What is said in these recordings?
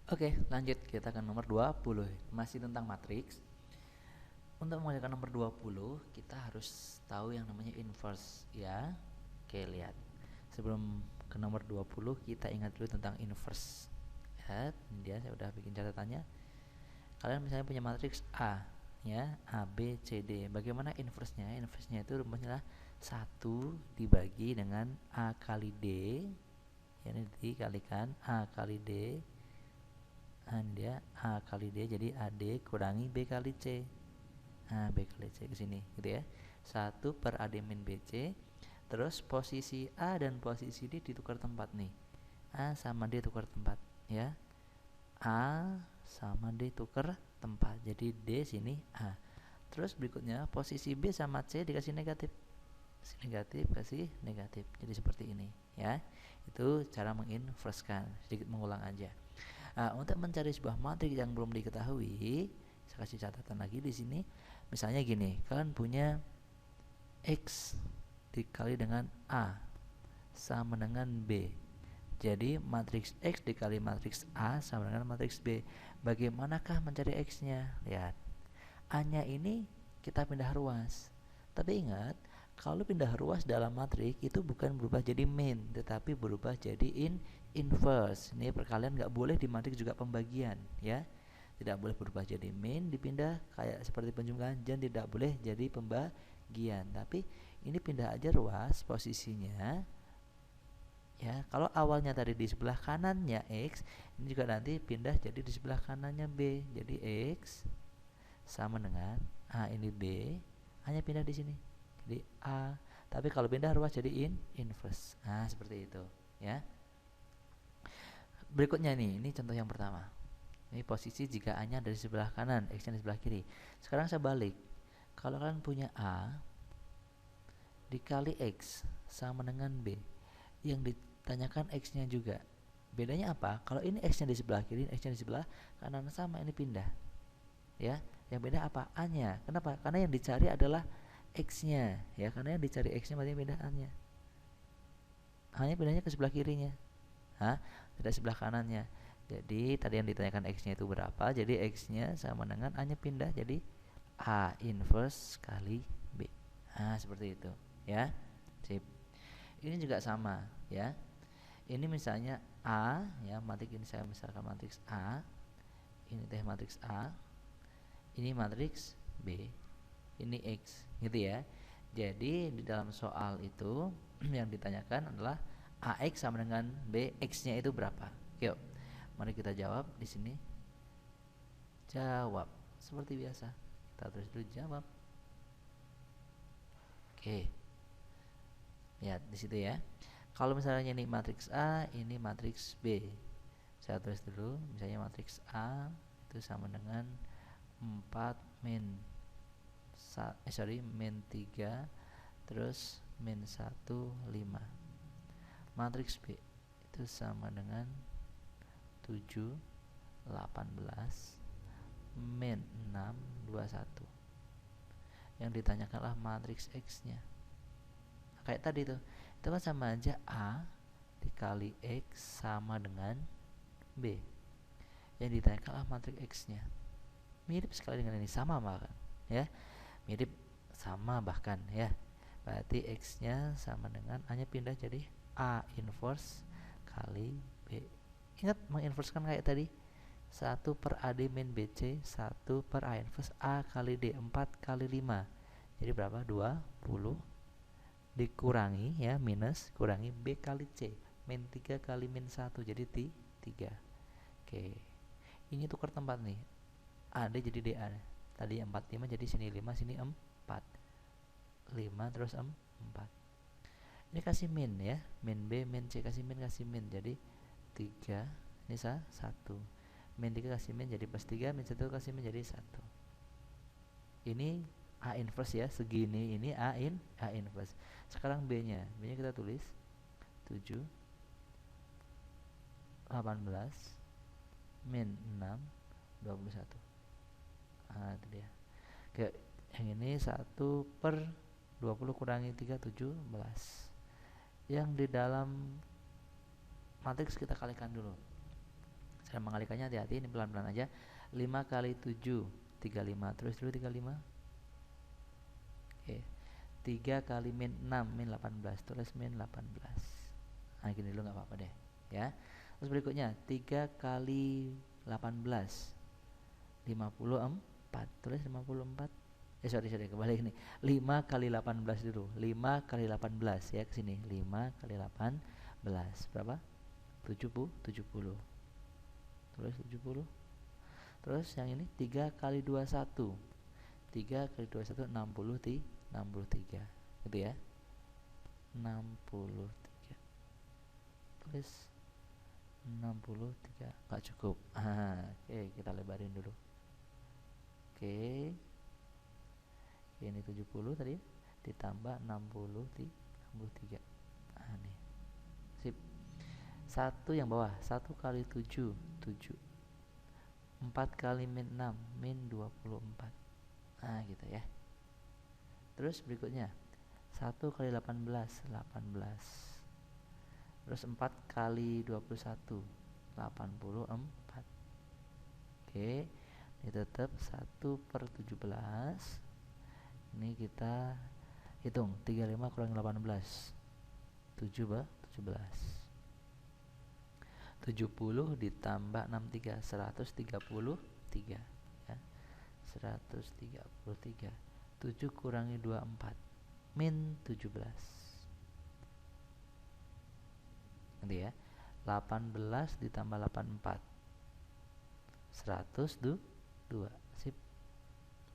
Oke, lanjut kita ke nomor 20. Masih tentang matriks. Untuk mengerjakan nomor 20, kita harus tahu yang namanya inverse ya. Oke, lihat. Sebelum ke nomor 20, kita ingat dulu tentang inverse. Lihat, ini dia saya udah bikin catatannya. Kalian misalnya punya matriks A ya, A B C D. Bagaimana inverse-nya? Inverse-nya itu rumusnya adalah 1 dibagi dengan A kali D. Ya, ini dikalikan A kali D. Nah, dia A kali D jadi AD kurangi B kali C. Nah, B kali C ke sini gitu ya. 1 per AD min BC. Terus posisi A dan posisi D ditukar tempat nih. A sama D tukar tempat ya. A sama D tukar tempat. Jadi D sini A. Terus berikutnya posisi B sama C dikasih negatif. Kasih negatif, kasih negatif. Jadi seperti ini ya. Itu cara menginverskan. Sedikit mengulang aja. Nah, untuk mencari sebuah matriks yang belum diketahui, saya kasih catatan lagi di sini. Misalnya gini, kalian punya X dikali dengan A sama dengan B. Jadi matriks X dikali matriks A sama dengan matriks B. Bagaimanakah mencari X-nya? Lihat, A-nya ini kita pindah ruas. Tapi ingat, kalau pindah ruas dalam matriks itu bukan berubah jadi min, tetapi berubah jadi inverse. Ini perkalian nggak boleh di matriks juga pembagian ya. Tidak boleh berubah jadi min dipindah kayak seperti penjumlahan, dan tidak boleh jadi pembagian. Tapi ini pindah aja ruas posisinya ya. Kalau awalnya tadi di sebelah kanannya X, ini juga nanti pindah jadi di sebelah kanannya B. Jadi X sama dengan A ini B, hanya pindah di sini jadi A. Tapi kalau pindah ruas jadi inverse. Nah, seperti itu ya. Berikutnya nih, ini contoh yang pertama. Ini posisi jika A-nya dari sebelah kanan, X-nya di sebelah kiri. Sekarang saya balik. Kalau kalian punya A dikali X sama dengan B, yang ditanyakan X-nya juga. Bedanya apa? Kalau ini X-nya di sebelah kiri, X-nya di sebelah kanan, sama, ini pindah. Ya, yang beda apa? A-nya. Kenapa? Karena yang dicari adalah X-nya. Ya, karena yang dicari X-nya berarti pindah A-nya. A-nya pindahnya ke sebelah kirinya. Hah? Tidak sebelah kanannya. Jadi tadi yang ditanyakan X-nya itu berapa? Jadi X-nya sama dengan A-nya pindah jadi A inverse kali B. Nah, seperti itu ya. Sip. Ini juga sama ya. Ini misalnya A ya, matriks ini saya misalkan matriks A. Ini teh matriks A. Ini matriks B. Ini X gitu ya. Jadi di dalam soal itu yang ditanyakan adalah AX sama dengan BX-nya itu berapa? Yuk, mari kita jawab di sini. Jawab seperti biasa. Kita tulis dulu jawab. Oke. Lihat di situ ya. Kalau misalnya ini matriks A, ini matriks B. Saya tulis dulu, misalnya matriks A itu sama dengan 4 min min 3 terus min 1 5. Matriks B itu sama dengan 7 18 min 6 21. Yang ditanyakanlah matriks X-nya. Kayak tadi tuh, itu kan sama aja A dikali X sama dengan B. Yang ditanyakanlah matriks X-nya. Mirip sekali dengan ini, sama bahkan ya. Mirip sama bahkan ya. Berarti X-nya sama dengan A-nya pindah jadi A inverse kali B. Ingat menginverskan kayak tadi, 1 per AD min BC, 1 per A inverse A kali D, 4 kali 5. Jadi berapa? 20 dikurangi ya, minus, kurangi B kali C, min 3 kali min 1, jadi 3. Oke, ini tukar tempat nih, AD jadi DA. Tadi 45 jadi sini 5, sini 4. 5 terus 4. Ini kasih min ya, min B, min C, kasih min, jadi 3. Ini 1. Min 3 kasih min jadi plus 3, min 1 kasih min jadi 1. Ini A inverse ya, segini ini A inverse. Sekarang B-nya kita tulis 7 18 min 6 21. Nah, itu dia. Oke, yang ini 1 per 20 kurangi 3 17. Yang di dalam matriks kita kalikan dulu. Cara mengalikannya hati-hati, ini pelan-pelan aja. 5 kali 7 35, terus dulu 35. Oke. 3 kali min 6 min 18, tulis min 18. Nah gini dulu nggak apa-apa deh ya. Terus berikutnya 3 kali 18 54, tulis 54. Sorry kembali ini 5 kali 18 dulu, 5 kali 18 ya, ke sini 5 kali 18 berapa? 70 tulis 70. Terus yang ini 3 kali 21 3 kali 21 63 gitu ya, 63 tulis 63 nggak cukup. Oke, kita lebarin dulu. Oke, ini 70 tadi ditambah 63. Nah nih, sip. 1 yang bawah, 1 kali 7 4 kali min 6 min 24. Nah gitu ya. Terus berikutnya 1 kali 18 terus 4 kali 21 84. Oke, ini tetap 1/17. Ini kita hitung 35 kurangi 18 17 70 ditambah 63 133 ya, 133. 7 kurangi 24 min 17 nanti ya, 18 ditambah 84 102. Sip.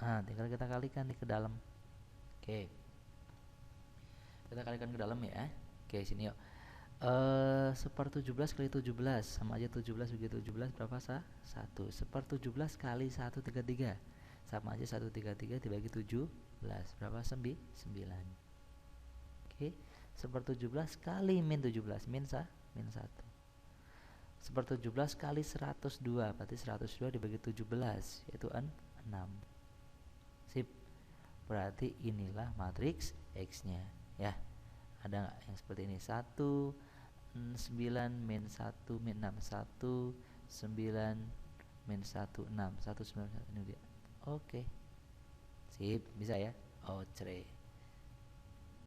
Nah tinggal kita kalikan nih ke dalam. Oke, kita kalikan ke dalam ya. Oke, sini yuk. 1/17 kali 17 sama aja 17 bagi 17 berapa sah? 1. 1/17 kali 133 sama aja 133 dibagi 17 berapa? 9. Oke, 1/17 kali min 17 min sah? Min 1. 1/17 kali 102 berarti 102 dibagi 17 yaitu 6. Sip. Berarti inilah matriks X nya ya. Ada nggak yang seperti ini? 1 9 min 1 min 6 1 9 min 1 6 1 9 1 ini dia. Oke. Sip, bisa ya. Oh, cerai.